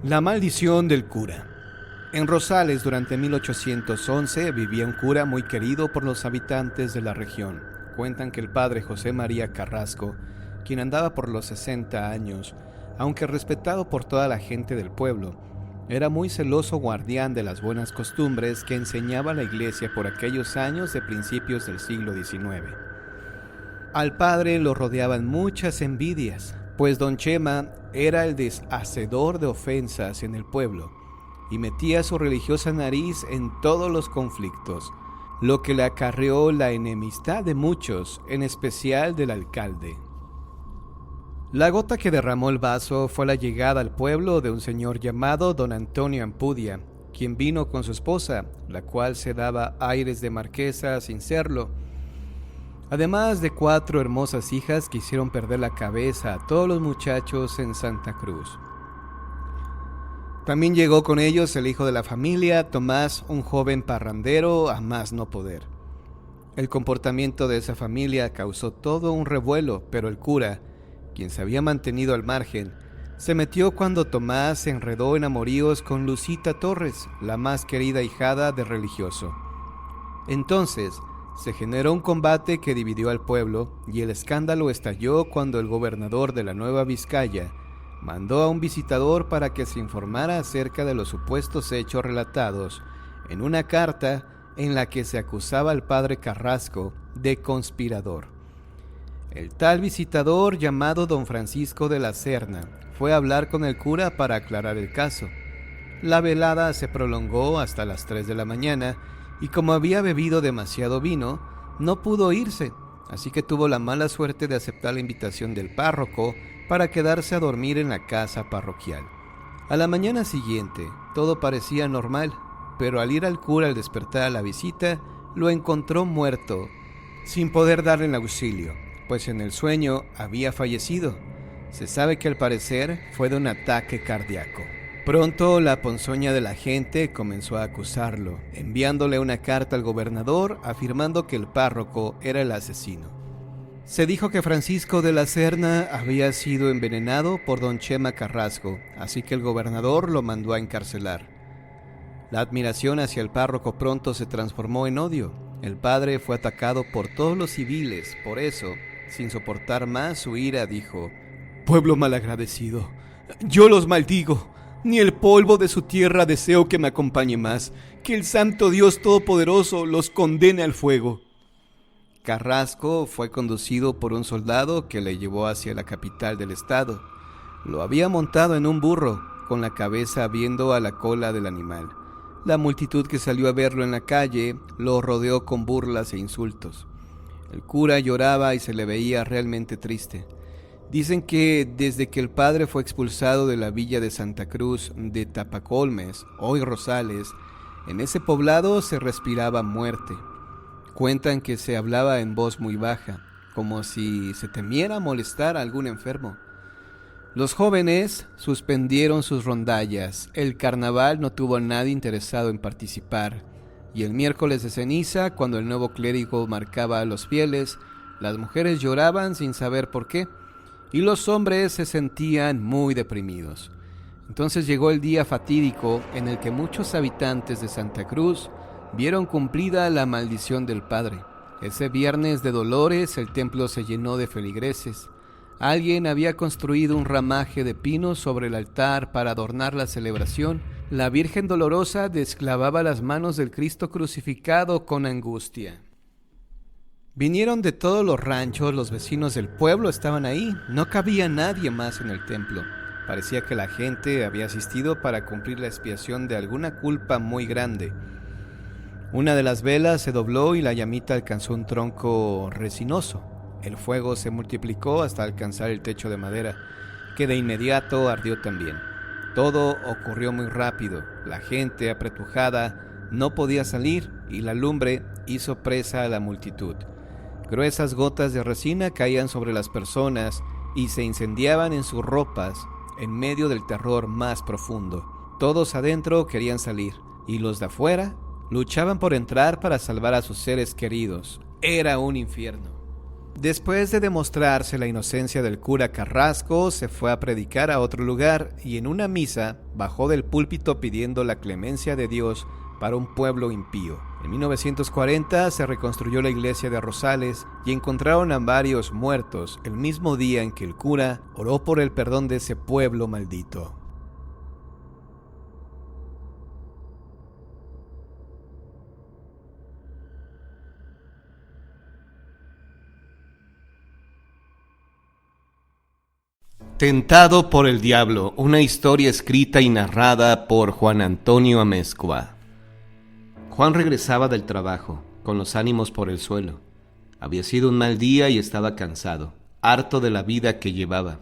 La maldición del cura. En Rosales, durante 1811, vivía un cura muy querido por los habitantes de la región. Cuentan que el padre José María Carrasco, quien andaba por los 60 años, aunque respetado por toda la gente del pueblo, era muy celoso guardián de las buenas costumbres que enseñaba la iglesia por aquellos años de principios del siglo XIX. Al padre lo rodeaban muchas envidias, pues don Chema era el deshacedor de ofensas en el pueblo y metía su religiosa nariz en todos los conflictos, lo que le acarreó la enemistad de muchos, en especial del alcalde. La gota que derramó el vaso fue la llegada al pueblo de un señor llamado don Antonio Ampudia, quien vino con su esposa, la cual se daba aires de marquesa sin serlo, además de 4 hermosas hijas que hicieron perder la cabeza a todos los muchachos en Santa Cruz. También llegó con ellos el hijo de la familia, Tomás, un joven parrandero a más no poder. El comportamiento de esa familia causó todo un revuelo, pero el cura, quien se había mantenido al margen, se metió cuando Tomás se enredó en amoríos con Lucita Torres, la más querida hijada del religioso. Entonces se generó un combate que dividió al pueblo y el escándalo estalló cuando el gobernador de la Nueva Vizcaya mandó a un visitador para que se informara acerca de los supuestos hechos relatados en una carta en la que se acusaba al padre Carrasco de conspirador. El tal visitador, llamado don Francisco de la Serna, fue a hablar con el cura para aclarar el caso. La velada se prolongó hasta las 3 de la mañana y como había bebido demasiado vino, no pudo irse, así que tuvo la mala suerte de aceptar la invitación del párroco para quedarse a dormir en la casa parroquial. A la mañana siguiente, todo parecía normal, pero al ir al cura al despertar a la visita, lo encontró muerto, sin poder darle el auxilio, pues en el sueño había fallecido. Se sabe que al parecer fue de un ataque cardíaco. Pronto la ponzoña de la gente comenzó a acusarlo, enviándole una carta al gobernador afirmando que el párroco era el asesino. Se dijo que Francisco de la Serna había sido envenenado por don Chema Carrasco, así que el gobernador lo mandó a encarcelar. La admiración hacia el párroco pronto se transformó en odio. El padre fue atacado por todos los civiles, por eso, sin soportar más su ira, dijo: «Pueblo malagradecido, yo los maldigo. Ni el polvo de su tierra deseo que me acompañe más. Que el santo Dios Todopoderoso los condene al fuego». Carrasco fue conducido por un soldado que le llevó hacia la capital del estado. Lo había montado en un burro, con la cabeza viendo a la cola del animal. La multitud que salió a verlo en la calle lo rodeó con burlas e insultos. El cura lloraba y se le veía realmente triste. Dicen que desde que el padre fue expulsado de la villa de Santa Cruz de Tapacolmes, hoy Rosales, en ese poblado se respiraba muerte. Cuentan que se hablaba en voz muy baja, como si se temiera molestar a algún enfermo. Los jóvenes suspendieron sus rondallas, el carnaval no tuvo a nadie interesado en participar, y el miércoles de ceniza, cuando el nuevo clérigo marcaba a los fieles, las mujeres lloraban sin saber por qué, y los hombres se sentían muy deprimidos. Entonces llegó el día fatídico en el que muchos habitantes de Santa Cruz vieron cumplida la maldición del padre. Ese viernes de Dolores el templo se llenó de feligreses. Alguien había construido un ramaje de pinos sobre el altar para adornar la celebración. La Virgen Dolorosa desclavaba las manos del Cristo crucificado con angustia. Vinieron de todos los ranchos, los vecinos del pueblo estaban ahí. No cabía nadie más en el templo. Parecía que la gente había asistido para cumplir la expiación de alguna culpa muy grande. Una de las velas se dobló y la llamita alcanzó un tronco resinoso. El fuego se multiplicó hasta alcanzar el techo de madera, que de inmediato ardió también. Todo ocurrió muy rápido. La gente, apretujada, no podía salir y la lumbre hizo presa a la multitud. Gruesas gotas de resina caían sobre las personas y se incendiaban en sus ropas en medio del terror más profundo. Todos adentro querían salir y los de afuera luchaban por entrar para salvar a sus seres queridos. Era un infierno. Después de demostrarse la inocencia del cura Carrasco, se fue a predicar a otro lugar y en una misa bajó del púlpito pidiendo la clemencia de Dios para un pueblo impío. En 1940 se reconstruyó la iglesia de Rosales y encontraron a varios muertos el mismo día en que el cura oró por el perdón de ese pueblo maldito. Tentado por el diablo, una historia escrita y narrada por Juan Antonio Amezcua. Juan regresaba del trabajo, con los ánimos por el suelo. Había sido un mal día y estaba cansado, harto de la vida que llevaba.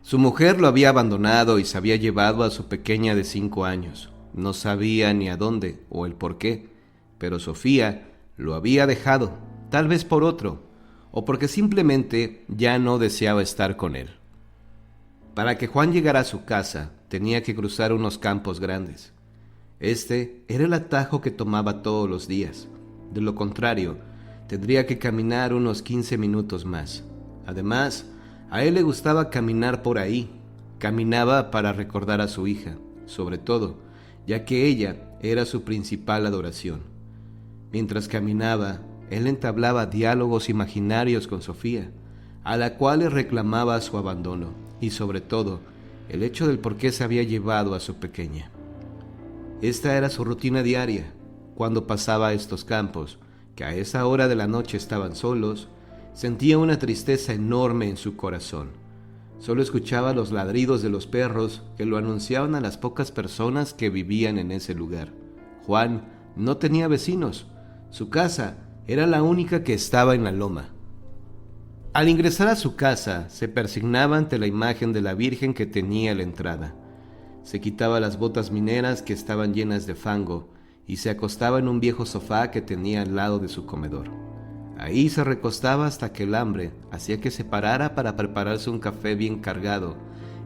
Su mujer lo había abandonado y se había llevado a su pequeña de 5 años. No sabía ni a dónde o el por qué, pero Sofía lo había dejado, tal vez por otro, o porque simplemente ya no deseaba estar con él. Para que Juan llegara a su casa, tenía que cruzar unos campos grandes. Este era el atajo que tomaba todos los días. De lo contrario, tendría que caminar unos 15 minutos más. Además, a él le gustaba caminar por ahí. Caminaba para recordar a su hija, sobre todo, ya que ella era su principal adoración. Mientras caminaba, él entablaba diálogos imaginarios con Sofía, a la cual le reclamaba su abandono y sobre todo el hecho del por qué se había llevado a su pequeña. Esta era su rutina diaria. Cuando pasaba estos campos, que a esa hora de la noche estaban solos, sentía una tristeza enorme en su corazón. Solo escuchaba los ladridos de los perros que lo anunciaban a las pocas personas que vivían en ese lugar. Juan no tenía vecinos. Su casa era la única que estaba en la loma. Al ingresar a su casa, se persignaba ante la imagen de la Virgen que tenía a la entrada. Se quitaba las botas mineras que estaban llenas de fango y se acostaba en un viejo sofá que tenía al lado de su comedor. Ahí se recostaba hasta que el hambre hacía que se parara para prepararse un café bien cargado,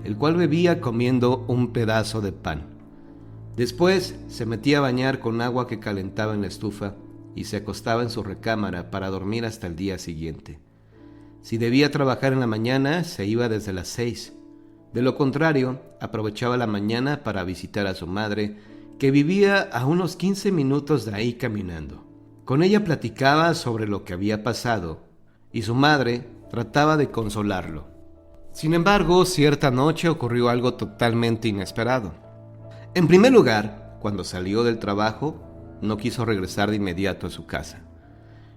el cual bebía comiendo un pedazo de pan. Después se metía a bañar con agua que calentaba en la estufa y se acostaba en su recámara para dormir hasta el día siguiente. Si debía trabajar en la mañana, se iba desde las 6. De lo contrario, aprovechaba la mañana para visitar a su madre, que vivía a unos 15 minutos de ahí caminando. Con ella platicaba sobre lo que había pasado, y su madre trataba de consolarlo. Sin embargo, cierta noche ocurrió algo totalmente inesperado. En primer lugar, cuando salió del trabajo, no quiso regresar de inmediato a su casa.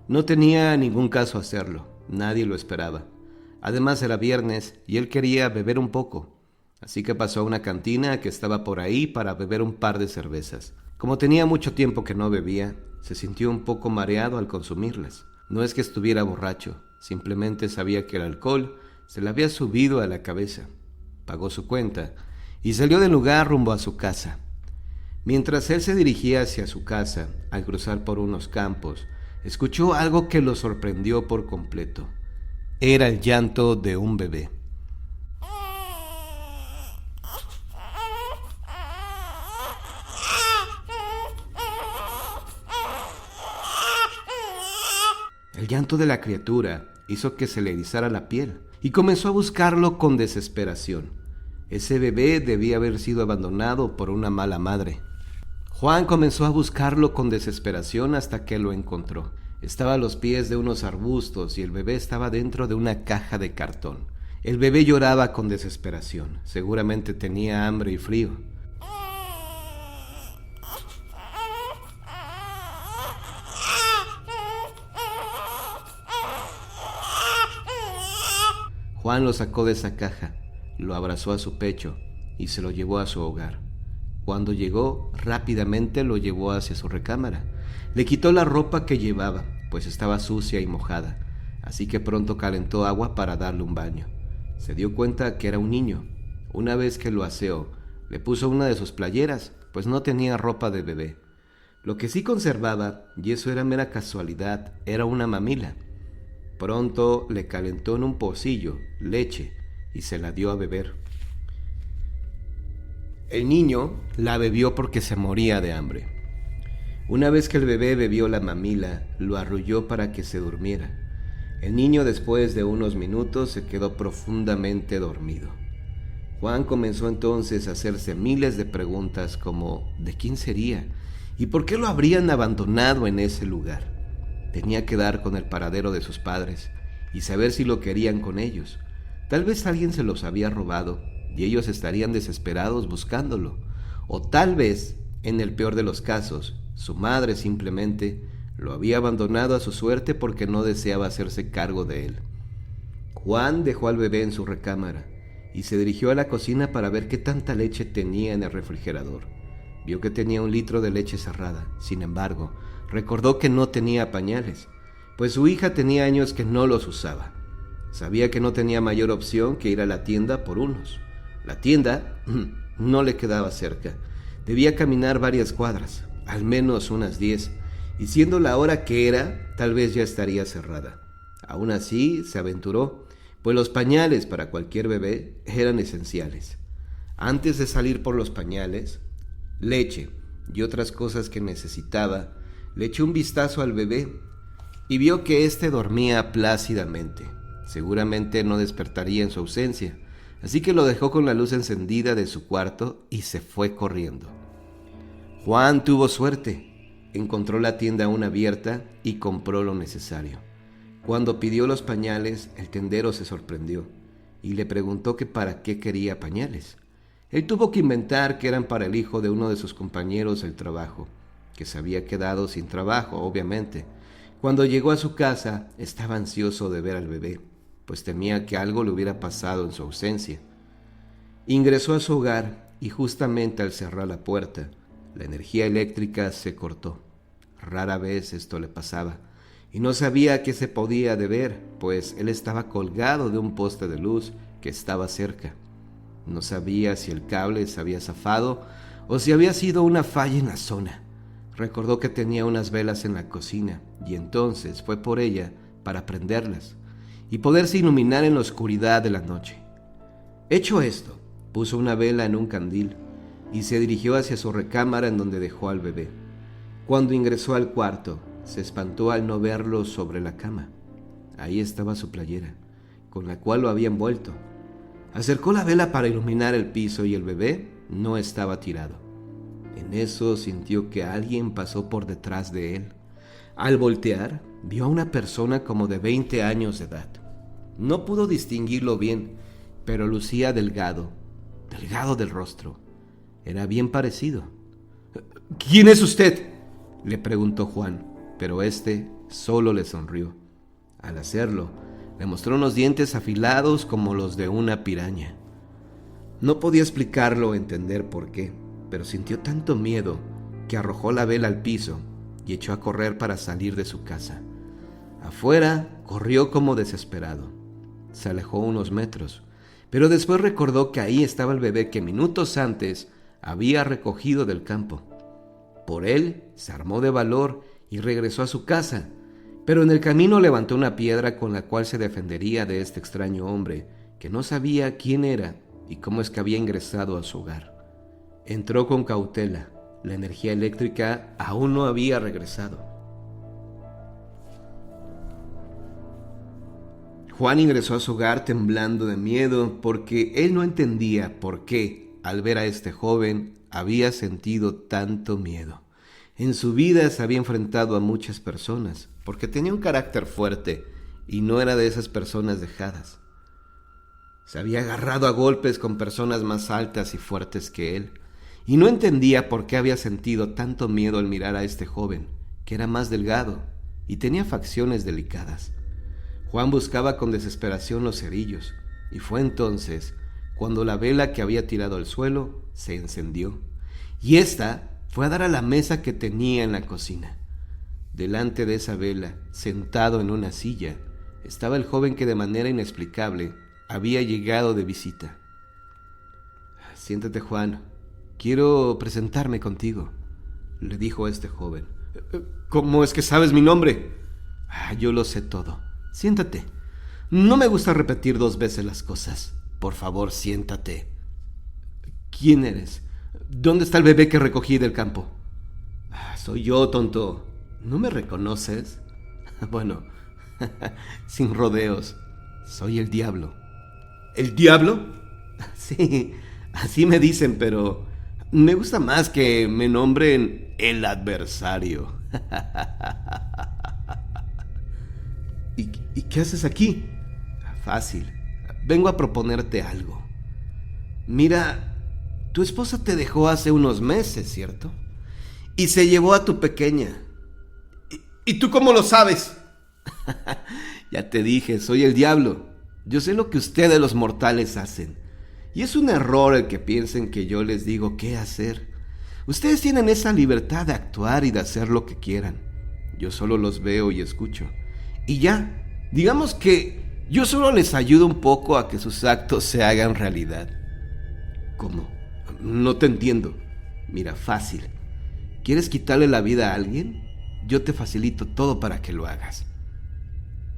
No tenía ningún caso hacerlo. Nadie lo esperaba. Además era viernes y él quería beber un poco, así que pasó a una cantina que estaba por ahí para beber un par de cervezas. Como tenía mucho tiempo que no bebía, se sintió un poco mareado al consumirlas. No es que estuviera borracho, simplemente sabía que el alcohol se le había subido a la cabeza. Pagó su cuenta y salió del lugar rumbo a su casa. Mientras él se dirigía hacia su casa, al cruzar por unos campos, escuchó algo que lo sorprendió por completo. Era el llanto de un bebé. El llanto de la criatura hizo que se le erizara la piel y comenzó a buscarlo con desesperación. Ese bebé debía haber sido abandonado por una mala madre. Juan comenzó a buscarlo con desesperación hasta que lo encontró. Estaba a los pies de unos arbustos y el bebé estaba dentro de una caja de cartón. El bebé lloraba con desesperación. Seguramente tenía hambre y frío. Juan lo sacó de esa caja, lo abrazó a su pecho y se lo llevó a su hogar. Cuando llegó, rápidamente lo llevó hacia su recámara. Le quitó la ropa que llevaba, pues estaba sucia y mojada, así que pronto calentó agua para darle un baño. Se dio cuenta que era un niño. Una vez que lo aseó, le puso una de sus playeras, pues no tenía ropa de bebé. Lo que sí conservaba, y eso era mera casualidad, era una mamila. Pronto le calentó en un pocillo leche y se la dio a beber. El niño la bebió porque se moría de hambre. Una vez que el bebé bebió la mamila, lo arrulló para que se durmiera. El niño, después de unos minutos, se quedó profundamente dormido. Juan comenzó entonces a hacerse miles de preguntas como ¿de quién sería? ¿Y por qué lo habrían abandonado en ese lugar? Tenía que dar con el paradero de sus padres y saber si lo querían con ellos. Tal vez alguien se los había robado y ellos estarían desesperados buscándolo. O tal vez, en el peor de los casos, su madre simplemente lo había abandonado a su suerte porque no deseaba hacerse cargo de él. Juan dejó al bebé en su recámara y se dirigió a la cocina para ver qué tanta leche tenía en el refrigerador. Vio que tenía 1 litro de leche cerrada. Sin embargo, recordó que no tenía pañales, pues su hija tenía años que no los usaba. Sabía que no tenía mayor opción que ir a la tienda por unos. La tienda no le quedaba cerca. Debía caminar varias cuadras, al menos unas 10, y siendo la hora que era, tal vez ya estaría cerrada. Aún así, se aventuró, pues los pañales para cualquier bebé eran esenciales. Antes de salir por los pañales, leche y otras cosas que necesitaba, le echó un vistazo al bebé y vio que éste dormía plácidamente. Seguramente no despertaría en su ausencia, así que lo dejó con la luz encendida de su cuarto y se fue corriendo. Juan tuvo suerte. Encontró la tienda aún abierta y compró lo necesario. Cuando pidió los pañales, el tendero se sorprendió y le preguntó que para qué quería pañales. Él tuvo que inventar que eran para el hijo de uno de sus compañeros del trabajo, que se había quedado sin trabajo, obviamente. Cuando llegó a su casa, estaba ansioso de ver al bebé, pues temía que algo le hubiera pasado en su ausencia. Ingresó a su hogar y justamente al cerrar la puerta, la energía eléctrica se cortó. Rara vez esto le pasaba, y no sabía a qué se podía deber, pues él estaba colgado de un poste de luz que estaba cerca. No sabía si el cable se había zafado o si había sido una falla en la zona. Recordó que tenía unas velas en la cocina y entonces fue por ella para prenderlas y poderse iluminar en la oscuridad de la noche. Hecho esto, puso una vela en un candil y se dirigió hacia su recámara en donde dejó al bebé. Cuando ingresó al cuarto, se espantó al no verlo sobre la cama. Ahí estaba su playera, con la cual lo había envuelto. Acercó la vela para iluminar el piso y el bebé no estaba tirado. En eso sintió que alguien pasó por detrás de él. Al voltear, vio a una persona como de 20 años de edad. No pudo distinguirlo bien, pero lucía delgado del rostro. Era bien parecido. «¿Quién es usted?», le preguntó Juan, pero éste solo le sonrió. Al hacerlo, le mostró unos dientes afilados como los de una piraña. No podía explicarlo o entender por qué, pero sintió tanto miedo que arrojó la vela al piso y echó a correr para salir de su casa. Afuera, corrió como desesperado. Se alejó unos metros, pero después recordó que ahí estaba el bebé que minutos antes había recogido del campo. Por él, se armó de valor y regresó a su casa, pero en el camino levantó una piedra con la cual se defendería de este extraño hombre que no sabía quién era y cómo es que había ingresado a su hogar. Entró con cautela. La energía eléctrica aún no había regresado. Juan ingresó a su hogar temblando de miedo porque él no entendía por qué, al ver a este joven, había sentido tanto miedo. En su vida se había enfrentado a muchas personas, porque tenía un carácter fuerte y no era de esas personas dejadas. Se había agarrado a golpes con personas más altas y fuertes que él, y no entendía por qué había sentido tanto miedo al mirar a este joven, que era más delgado y tenía facciones delicadas. Juan buscaba con desesperación los cerillos, y fue entonces cuando la vela que había tirado al suelo se encendió, y ésta fue a dar a la mesa que tenía en la cocina. Delante de esa vela, sentado en una silla, estaba el joven que de manera inexplicable había llegado de visita. «Siéntate, Juan. Quiero presentarme contigo», le dijo este joven. «¿Cómo es que sabes mi nombre?» «Yo lo sé todo. Siéntate. No me gusta repetir 2 veces las cosas. Por favor, siéntate». «¿Quién eres? ¿Dónde está el bebé que recogí del campo?» «Soy yo, tonto. ¿No me reconoces?» «Bueno, Sin rodeos. Soy el diablo. ¿El diablo? Sí, así me dicen, pero me gusta más que me nombren el adversario. ¿Y qué haces aquí? Fácil. Vengo a proponerte algo. Mira, tu esposa te dejó hace unos meses, ¿cierto? Y se llevó a tu pequeña. ¿Y tú cómo lo sabes? Ya te dije, soy el diablo. Yo sé lo que ustedes los mortales hacen. Y es un error el que piensen que yo les digo qué hacer. Ustedes tienen esa libertad de actuar y de hacer lo que quieran. Yo solo los veo y escucho. Y ya, digamos que yo solo les ayudo un poco a que sus actos se hagan realidad. ¿Cómo? No te entiendo. Mira, fácil. ¿Quieres quitarle la vida a alguien? Yo te facilito todo para que lo hagas.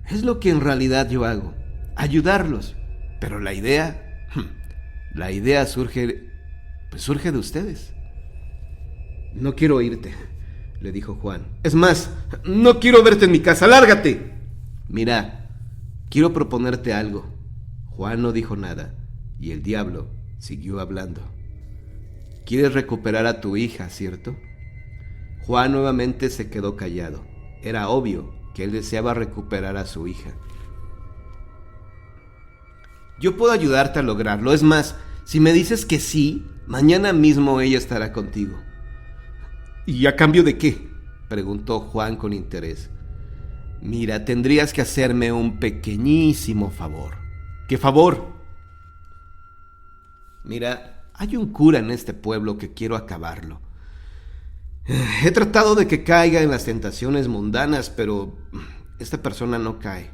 Es lo que en realidad yo hago. Ayudarlos. Pero la idea surge de ustedes. No quiero irte, le dijo Juan. Es más, no quiero verte en mi casa. ¡Lárgate! Mira, quiero proponerte algo. Juan no dijo nada y el diablo siguió hablando. ¿Quieres recuperar a tu hija, cierto? Juan nuevamente se quedó callado. Era obvio que él deseaba recuperar a su hija. Yo puedo ayudarte a lograrlo. Es más, si me dices que sí, mañana mismo ella estará contigo. ¿Y a cambio de qué?, preguntó Juan con interés. Mira, tendrías que hacerme un pequeñísimo favor. ¿Qué favor? Mira, hay un cura en este pueblo que quiero acabarlo. He tratado de que caiga en las tentaciones mundanas, pero esta persona no cae.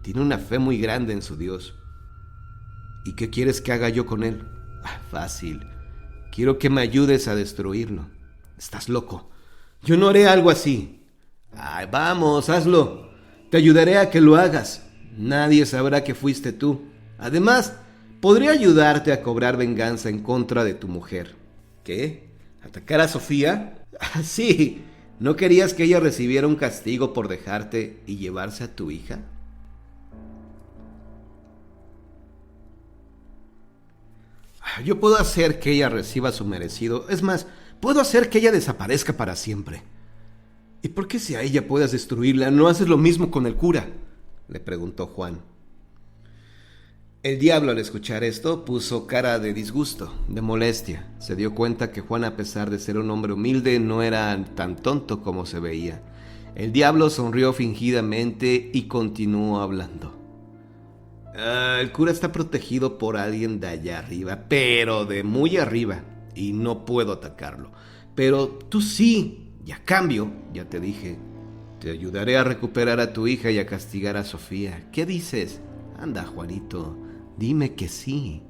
Tiene una fe muy grande en su Dios. ¿Y qué quieres que haga yo con él? Fácil. Quiero que me ayudes a destruirlo. Estás loco. Yo no haré algo así. Ay, vamos, hazlo. Te ayudaré a que lo hagas. Nadie sabrá que fuiste tú. Además, podría ayudarte a cobrar venganza en contra de tu mujer. ¿Qué? ¿Atacar a Sofía? Sí. ¿No querías que ella recibiera un castigo por dejarte y llevarse a tu hija? Yo puedo hacer que ella reciba su merecido. Es más, puedo hacer que ella desaparezca para siempre. ¿Y por qué si a ella puedas destruirla, no haces lo mismo con el cura?, le preguntó Juan. El diablo, al escuchar esto, puso cara de disgusto, de molestia. Se dio cuenta que Juan, a pesar de ser un hombre humilde, no era tan tonto como se veía. El diablo sonrió fingidamente y continuó hablando. El cura está protegido por alguien de allá arriba, pero de muy arriba, y no puedo atacarlo. Pero tú sí, y a cambio, ya te dije, te ayudaré a recuperar a tu hija y a castigar a Sofía. ¿Qué dices? Anda, Juanito, dime que sí.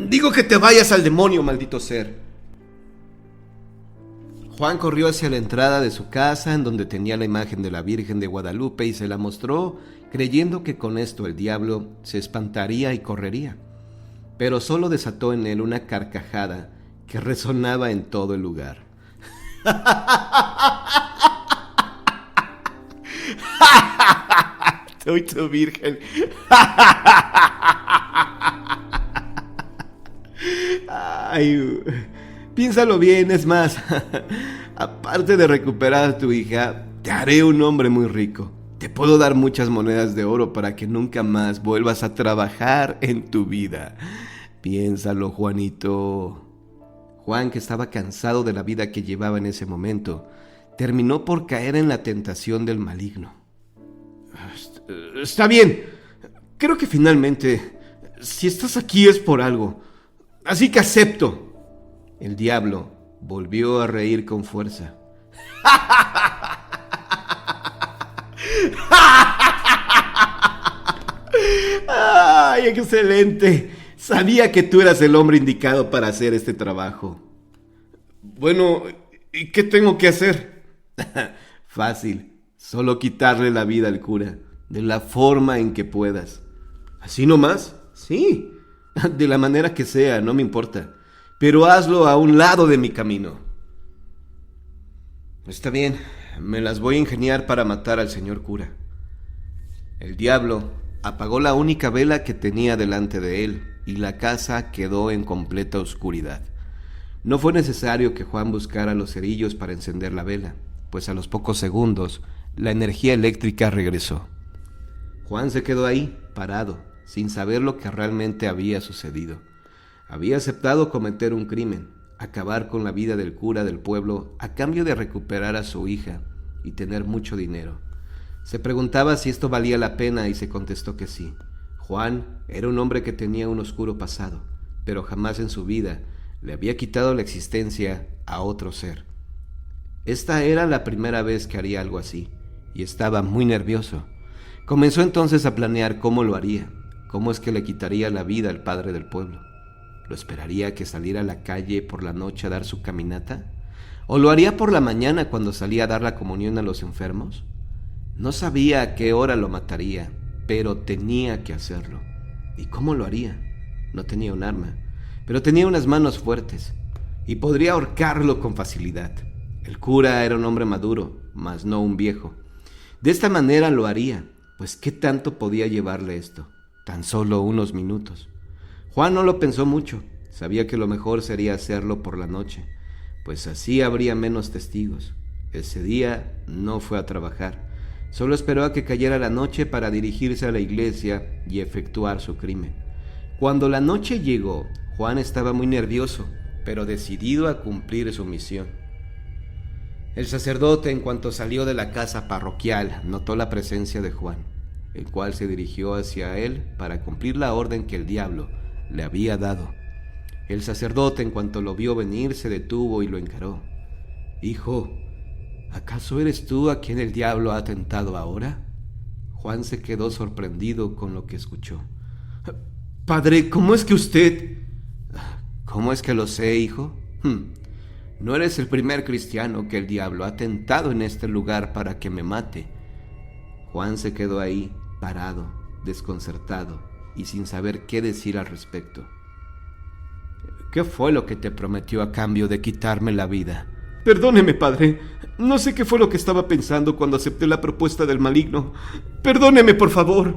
Digo que te vayas al demonio, maldito ser. Juan corrió hacia la entrada de su casa, en donde tenía la imagen de la Virgen de Guadalupe, y se la mostró, creyendo que con esto el diablo se espantaría y correría. Pero solo desató en él una carcajada que resonaba en todo el lugar. Soy tu virgen. Ay, piénsalo bien, es más, aparte de recuperar a tu hija, te haré un hombre muy rico. Te puedo dar muchas monedas de oro para que nunca más vuelvas a trabajar en tu vida. Piénsalo, Juanito. Juan, que estaba cansado de la vida que llevaba en ese momento, terminó por caer en la tentación del maligno. Está bien. Creo que finalmente, si estás aquí es por algo. Así que acepto. El diablo volvió a reír con fuerza. ¡Ay, excelente! Sabía que tú eras el hombre indicado para hacer este trabajo. Bueno, ¿y qué tengo que hacer? Fácil, solo quitarle la vida al cura, de la forma en que puedas. ¿Así nomás? Sí, de la manera que sea, no me importa. Pero hazlo a un lado de mi camino. Está bien, Me las voy a ingeniar para matar al señor cura. El diablo apagó la única vela que tenía delante de él y la casa quedó en completa oscuridad. No fue necesario que Juan buscara los cerillos para encender la vela, pues a los pocos segundos la energía eléctrica regresó. Juan se quedó ahí, parado, sin saber lo que realmente había sucedido. Había aceptado cometer un crimen, acabar con la vida del cura del pueblo a cambio de recuperar a su hija y tener mucho dinero. Se preguntaba si esto valía la pena y se contestó que sí. Juan era un hombre que tenía un oscuro pasado, pero jamás en su vida le había quitado la existencia a otro ser. Esta era la primera vez que haría algo así, y estaba muy nervioso. Comenzó entonces a planear cómo lo haría, cómo es que le quitaría la vida al padre del pueblo. ¿Lo esperaría a que saliera a la calle por la noche a dar su caminata? ¿O lo haría por la mañana cuando salía a dar la comunión a los enfermos? No sabía a qué hora lo mataría, pero tenía que hacerlo. ¿Y cómo lo haría? No tenía un arma, pero tenía unas manos fuertes y podría ahorcarlo con facilidad. El cura era un hombre maduro, mas no un viejo. De esta manera lo haría, pues ¿qué tanto podía llevarle esto? Tan solo unos minutos. Juan no lo pensó mucho, sabía que lo mejor sería hacerlo por la noche, pues así habría menos testigos. Ese día no fue a trabajar. Solo esperó a que cayera la noche para dirigirse a la iglesia y efectuar su crimen. Cuando la noche llegó, Juan estaba muy nervioso, pero decidido a cumplir su misión. El sacerdote, en cuanto salió de la casa parroquial, notó la presencia de Juan, el cual se dirigió hacia él para cumplir la orden que el diablo le había dado. El sacerdote, en cuanto lo vio venir, se detuvo y lo encaró. «Hijo, ¿acaso eres tú a quien el diablo ha tentado ahora?» Juan se quedó sorprendido con lo que escuchó. «Padre, ¿cómo es que usted...» «¿Cómo es que lo sé, hijo? No eres el primer cristiano que el diablo ha tentado en este lugar para que me mate». Juan se quedó ahí, parado, desconcertado y sin saber qué decir al respecto. «¿Qué fue lo que te prometió a cambio de quitarme la vida?» «Perdóneme, padre. No sé qué fue lo que estaba pensando cuando acepté la propuesta del maligno. Perdóneme, por favor».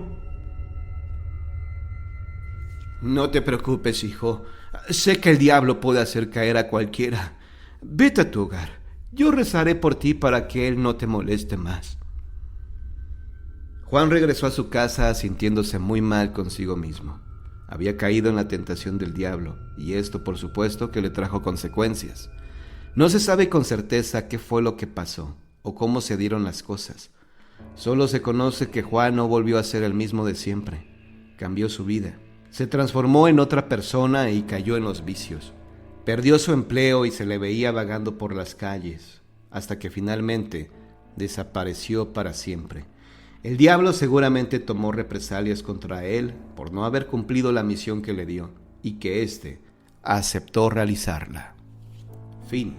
«No te preocupes, hijo. Sé que el diablo puede hacer caer a cualquiera. Vete a tu hogar. Yo rezaré por ti para que él no te moleste más». Juan regresó a su casa sintiéndose muy mal consigo mismo. Había caído en la tentación del diablo, y esto, por supuesto, que le trajo consecuencias. No se sabe con certeza qué fue lo que pasó o cómo se dieron las cosas. Solo se conoce que Juan no volvió a ser el mismo de siempre. Cambió su vida. Se transformó en otra persona y cayó en los vicios. Perdió su empleo y se le veía vagando por las calles, hasta que finalmente desapareció para siempre. El diablo seguramente tomó represalias contra él por no haber cumplido la misión que le dio y que éste aceptó realizarla. Fin.